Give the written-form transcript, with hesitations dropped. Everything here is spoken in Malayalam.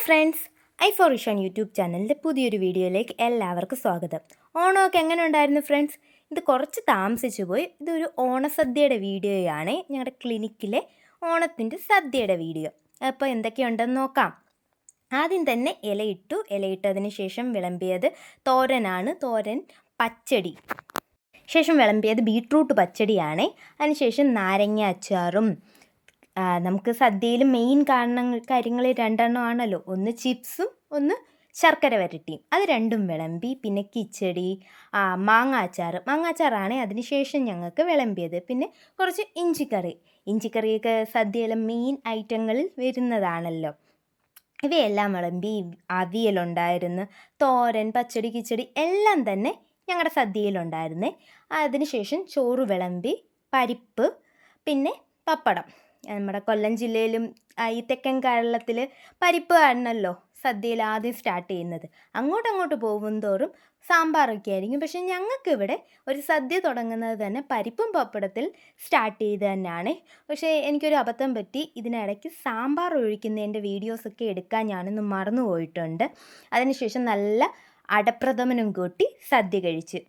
ഫ്രണ്ട്സ്, ഐ ഫോർ ഇഷ് ഓൺ യൂട്യൂബ് ചാനലിൻ്റെ പുതിയൊരു വീഡിയോയിലേക്ക് എല്ലാവർക്കും സ്വാഗതം. ഓണമൊക്കെ എങ്ങനെ ഉണ്ടായിരുന്നു ഫ്രണ്ട്സ്? ഇത് കുറച്ച് താമസിച്ചു പോയി. ഇതൊരു ഓണസദ്യയുടെ വീഡിയോയാണ്, ഞങ്ങളുടെ ക്ലിനിക്കിലെ ഓണത്തിൻ്റെ സദ്യയുടെ വീഡിയോ. അപ്പോൾ എന്തൊക്കെയുണ്ടെന്ന് നോക്കാം. ആദ്യം തന്നെ ഇലയിട്ടതിന് ശേഷം വിളമ്പിയത് തോരനാണ്. തോരൻ പച്ചടി. ശേഷം വിളമ്പിയത് ബീട്രൂട്ട് പച്ചടിയാണ്. അതിനുശേഷം നാരങ്ങ അച്ചാറും. നമുക്ക് സദ്യയിൽ മെയിൻ കാര്യങ്ങൾ രണ്ടെണ്ണമാണല്ലോ, ഒന്ന് ചിപ്സും ഒന്ന് ശർക്കര വരട്ടിയും. അത് രണ്ടും വിളമ്പി. പിന്നെ കിച്ചടി, മാങ്ങാച്ചാറാണ് അതിന് ശേഷം ഞങ്ങൾക്ക് വിളമ്പിയത്. പിന്നെ കുറച്ച് ഇഞ്ചിക്കറിയൊക്കെ സദ്യയിലെ മെയിൻ ഐറ്റങ്ങളിൽ വരുന്നതാണല്ലോ. ഇവയെല്ലാം വിളമ്പി. അവിയലുണ്ടായിരുന്നു, തോരൻ, പച്ചടി, കിച്ചടി എല്ലാം തന്നെ ഞങ്ങളുടെ സദ്യയിലുണ്ടായിരുന്നേ. അതിനുശേഷം ചോറ് വിളമ്പി, പരിപ്പ്, പിന്നെ പപ്പടം. നമ്മുടെ കൊല്ലം ജില്ലയിലും ഈ തെക്കൻ കേരളത്തിൽ പരിപ്പ് ആണല്ലോ സദ്യയിൽ ആദ്യം സ്റ്റാർട്ട് ചെയ്യുന്നത്. അങ്ങോട്ടങ്ങോട്ട് പോകും തോറും സാമ്പാറൊക്കെ ആയിരിക്കും. പക്ഷേ ഞങ്ങൾക്കിവിടെ ഒരു സദ്യ തുടങ്ങുന്നത് തന്നെ പരിപ്പും പപ്പടത്തിൽ സ്റ്റാർട്ട് ചെയ്ത് തന്നെയാണ്. പക്ഷേ എനിക്കൊരു അബദ്ധം പറ്റി. ഇതിനിടയ്ക്ക് സാമ്പാർ ഒഴിക്കുന്നതിൻ്റെ വീഡിയോസൊക്കെ എടുക്കാൻ ഞാനൊന്ന് മറന്നു പോയിട്ടുണ്ട്. അതിനുശേഷം നല്ല അടപ്രഥമനും കൂട്ടി സദ്യ കഴിച്ച്.